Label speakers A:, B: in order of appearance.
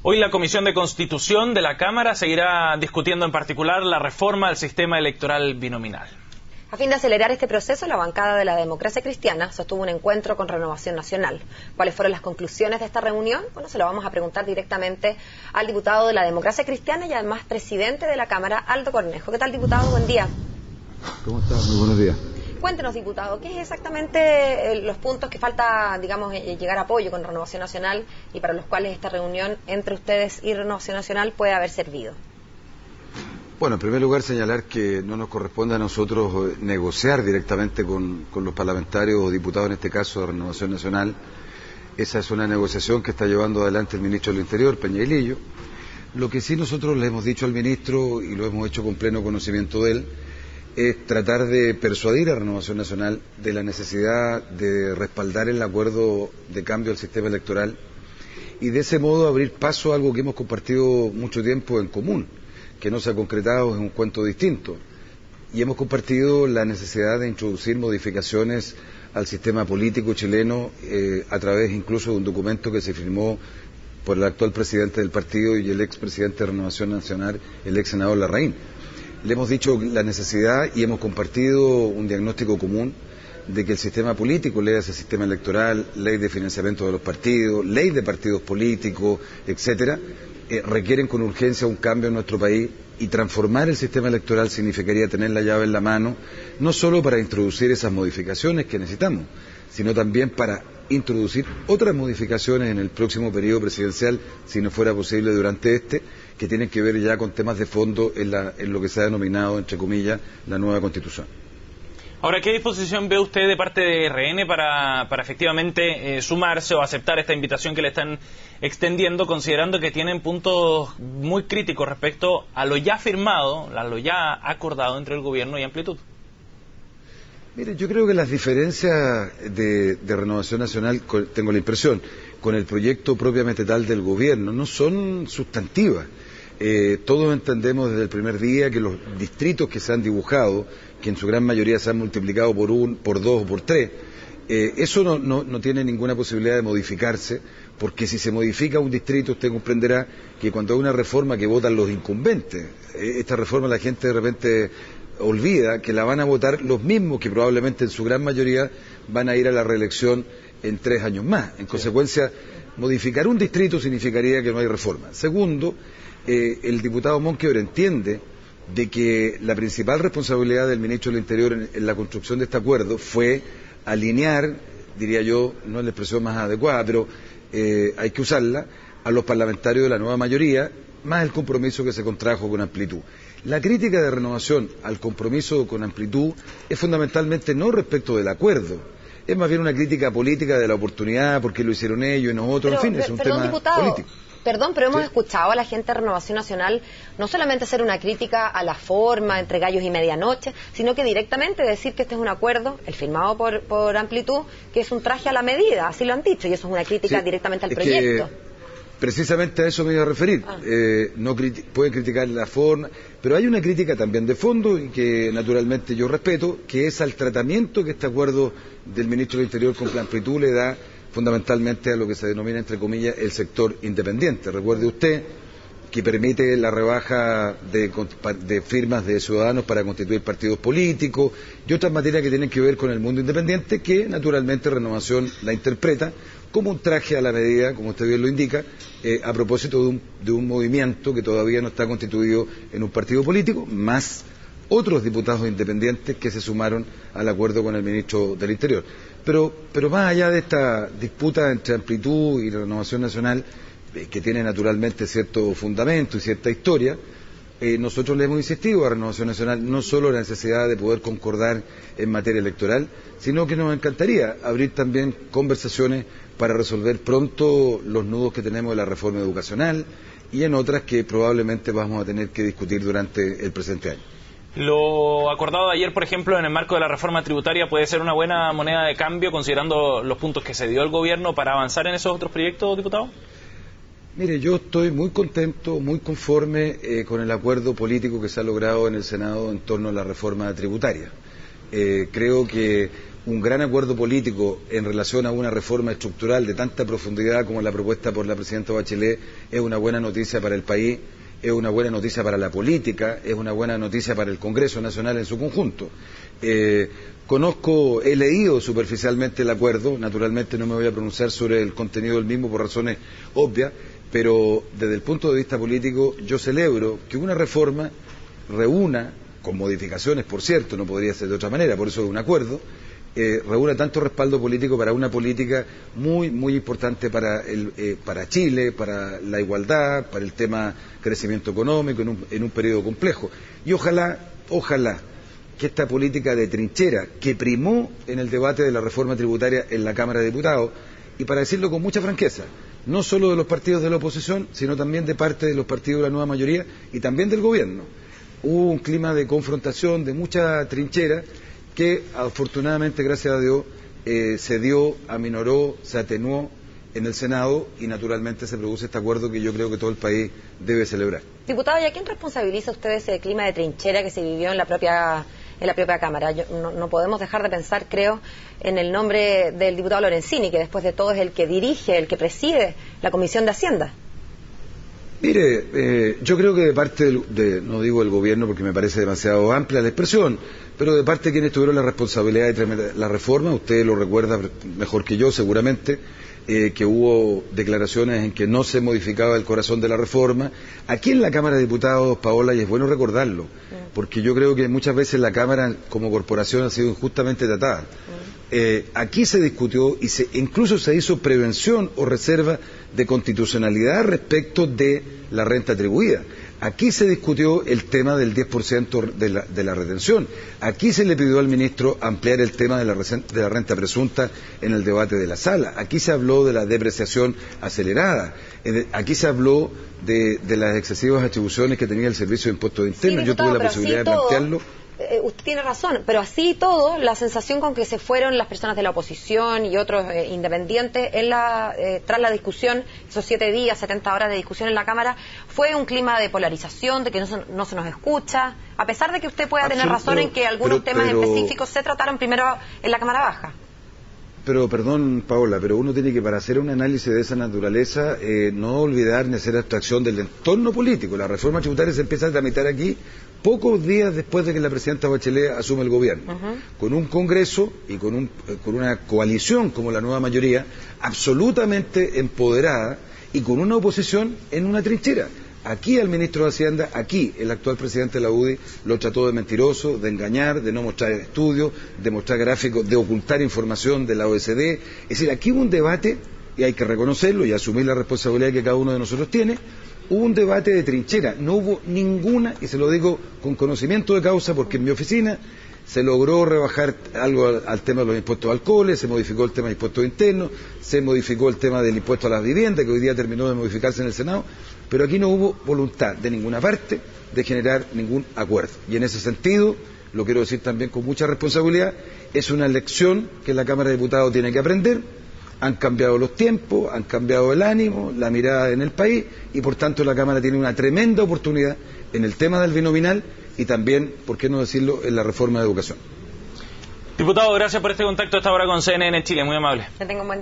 A: Hoy la Comisión de Constitución de la Cámara seguirá discutiendo en particular la reforma al sistema electoral binominal.
B: A fin de acelerar este proceso, la bancada de la Democracia Cristiana sostuvo un encuentro con Renovación Nacional. ¿Cuáles fueron las conclusiones de esta reunión? Bueno, se lo vamos a preguntar directamente al diputado de la Democracia Cristiana y además presidente de la Cámara, Aldo Cornejo. ¿Qué tal, diputado? Buen día.
C: ¿Cómo está? Muy buenos días.
B: Cuéntenos, diputado, ¿qué es exactamente los puntos que falta, digamos, llegar a apoyo con Renovación Nacional y para los cuales esta reunión entre ustedes y Renovación Nacional puede haber servido?
C: Bueno, en primer lugar señalar que no nos corresponde a nosotros negociar directamente con los parlamentarios o diputados, en este caso de Renovación Nacional. Esa es una negociación que está llevando adelante el ministro del Interior, Peñailillo. Lo que sí nosotros le hemos dicho al ministro, y lo hemos hecho con pleno conocimiento de él, es tratar de persuadir a Renovación Nacional de la necesidad de respaldar el acuerdo de cambio al sistema electoral y de ese modo abrir paso a algo que hemos compartido mucho tiempo en común, que no se ha concretado en un cuento distinto. Y hemos compartido la necesidad de introducir modificaciones al sistema político chileno a través incluso de un documento que se firmó por el actual presidente del partido y el expresidente de Renovación Nacional, el ex senador Larraín. Le hemos dicho la necesidad y hemos compartido un diagnóstico común de que el sistema político, ley de sistema electoral, ley de financiamiento de los partidos, ley de partidos políticos, etcétera, requieren con urgencia un cambio en nuestro país, y transformar el sistema electoral significaría tener la llave en la mano, no solo para introducir esas modificaciones que necesitamos, sino también para introducir otras modificaciones en el próximo periodo presidencial, si no fuera posible durante este, que tienen que ver ya con temas de fondo en lo que se ha denominado, entre comillas, la nueva Constitución.
A: Ahora, ¿qué disposición ve usted de parte de RN para efectivamente sumarse o aceptar esta invitación que le están extendiendo, considerando que tienen puntos muy críticos respecto a lo ya firmado, a lo ya acordado entre el gobierno y Amplitud?
C: Mire, yo creo que las diferencias de Renovación Nacional, tengo la impresión, con el proyecto propiamente tal del gobierno, no son sustantivas. Todos entendemos desde el primer día que los distritos que se han dibujado, que en su gran mayoría se han multiplicado por 1, por 2 o por 3, eso no tiene ninguna posibilidad de modificarse, porque si se modifica un distrito, usted comprenderá que cuando hay una reforma que votan los incumbentes, esta reforma la gente de repente olvida que la van a votar los mismos que probablemente en su gran mayoría van a ir a la reelección en 3 años más. En consecuencia, modificar un distrito significaría que no hay reforma. Segundo, el diputado Monkever entiende de que la principal responsabilidad del ministro del Interior en la construcción de este acuerdo fue alinear, diría yo, no es la expresión más adecuada, pero hay que usarla, a los parlamentarios de la nueva mayoría, más el compromiso que se contrajo con Amplitud. La crítica de Renovación al compromiso con Amplitud es fundamentalmente no respecto del acuerdo, es más bien una crítica política de la oportunidad, porque lo hicieron ellos y nosotros, en fin, es un tema político.
B: Perdón, pero hemos escuchado a la gente de Renovación Nacional no solamente hacer una crítica a la forma entre gallos y medianoche, sino que directamente decir que este es un acuerdo, el firmado por Amplitud, que es un traje a la medida, así lo han dicho, y eso es una crítica directamente al proyecto.
C: Precisamente a eso me iba a referir. Pueden criticar la forma, pero hay una crítica también de fondo y que naturalmente yo respeto, que es al tratamiento que este acuerdo del ministro del Interior con Amplitud le da fundamentalmente a lo que se denomina, entre comillas, el sector independiente. Recuerde usted que permite la rebaja de firmas de ciudadanos para constituir partidos políticos y otras materias que tienen que ver con el mundo independiente, que naturalmente Renovación la interpreta como un traje a la medida, como usted bien lo indica, a propósito de un movimiento que todavía no está constituido en un partido político, más otros diputados independientes que se sumaron al acuerdo con el ministro del Interior. Pero más allá de esta disputa entre Amplitud y Renovación Nacional, que tiene naturalmente cierto fundamento y cierta historia, nosotros le hemos insistido a Renovación Nacional no solo la necesidad de poder concordar en materia electoral, sino que nos encantaría abrir también conversaciones para resolver pronto los nudos que tenemos de la reforma educacional y en otras que probablemente vamos a tener que discutir durante el presente año.
A: Lo acordado de ayer, por ejemplo, en el marco de la reforma tributaria, ¿puede ser una buena moneda de cambio, considerando los puntos que se dio el gobierno para avanzar en esos otros proyectos, diputado?
C: Mire, yo estoy muy contento, muy conforme con el acuerdo político que se ha logrado en el Senado en torno a la reforma tributaria. Creo que un gran acuerdo político en relación a una reforma estructural de tanta profundidad como la propuesta por la presidenta Bachelet es una buena noticia para el país, es una buena noticia para la política, es una buena noticia para el Congreso Nacional en su conjunto. He leído superficialmente el acuerdo, naturalmente no me voy a pronunciar sobre el contenido del mismo por razones obvias, pero desde el punto de vista político yo celebro que una reforma reúna, con modificaciones por cierto, no podría ser de otra manera, por eso es un acuerdo, reúna tanto respaldo político para una política muy importante para Chile, para la igualdad, para el tema crecimiento económico en un periodo complejo. Y ojalá que esta política de trinchera que primó en el debate de la reforma tributaria en la Cámara de Diputados, y para decirlo con mucha franqueza, no solo de los partidos de la oposición, sino también de parte de los partidos de la nueva mayoría y también del gobierno. Hubo un clima de confrontación, de mucha trinchera, que afortunadamente, gracias a Dios, se dio, aminoró, se atenuó en el Senado y naturalmente se produce este acuerdo que yo creo que todo el país debe celebrar.
B: Diputado, ¿y a quién responsabiliza usted ese clima de trinchera que se vivió en la propia Cámara? No podemos dejar de pensar, creo, en el nombre del diputado Lorenzini, que después de todo es el que dirige, el que preside la Comisión de Hacienda.
C: Mire, yo creo que de parte no digo el gobierno porque me parece demasiado amplia la expresión, pero de parte de quienes tuvieron la responsabilidad de la reforma, usted lo recuerda mejor que yo seguramente, que hubo declaraciones en que no se modificaba el corazón de la reforma. Aquí en la Cámara de Diputados, Paola, y es bueno recordarlo, porque yo creo que muchas veces la Cámara como corporación ha sido injustamente tratada. Aquí se discutió y incluso se hizo prevención o reserva de constitucionalidad respecto de la renta atribuida. Aquí se discutió el tema del 10% de la retención. Aquí se le pidió al ministro ampliar el tema de la renta presunta en el debate de la sala. Aquí se habló de la depreciación acelerada. Aquí se habló de las excesivas atribuciones que tenía el Servicio de Impuestos Internos. Yo tuve la posibilidad de plantearlo.
B: Usted tiene razón, pero así y todo, la sensación con que se fueron las personas de la oposición y otros independientes tras la discusión, esos 7 días, 70 horas de discusión en la Cámara, fue un clima de polarización, de que no se nos escucha, a pesar de que usted pueda tener razón en que algunos temas específicos se trataron primero en la Cámara Baja.
C: Pero, perdón, Paola, pero uno tiene que, para hacer un análisis de esa naturaleza, no olvidar ni hacer abstracción del entorno político. La reforma tributaria se empieza a tramitar aquí pocos días después de que la presidenta Bachelet asume el gobierno, con un Congreso y con una coalición como la nueva mayoría, absolutamente empoderada y con una oposición en una trinchera. Aquí al ministro de Hacienda, aquí el actual presidente de la UDI lo trató de mentiroso, de engañar, de no mostrar estudios, de mostrar gráficos, de ocultar información de la OECD. Es decir, aquí hubo un debate, y hay que reconocerlo y asumir la responsabilidad que cada uno de nosotros tiene, hubo un debate de trinchera, no hubo ninguna, y se lo digo con conocimiento de causa porque en mi oficina se logró rebajar algo al tema de los impuestos a alcoholes, se modificó el tema de impuestos internos, se modificó el tema del impuesto a las viviendas, que hoy día terminó de modificarse en el Senado, pero aquí no hubo voluntad de ninguna parte de generar ningún acuerdo. Y en ese sentido, lo quiero decir también con mucha responsabilidad, es una lección que la Cámara de Diputados tiene que aprender. Han cambiado los tiempos, han cambiado el ánimo, la mirada en el país, y por tanto la Cámara tiene una tremenda oportunidad en el tema del binominal y también, por qué no decirlo, en la reforma de educación.
A: Diputado, gracias por este contacto a esta hora con CNN Chile, muy amable.
B: Que tenga un buen día.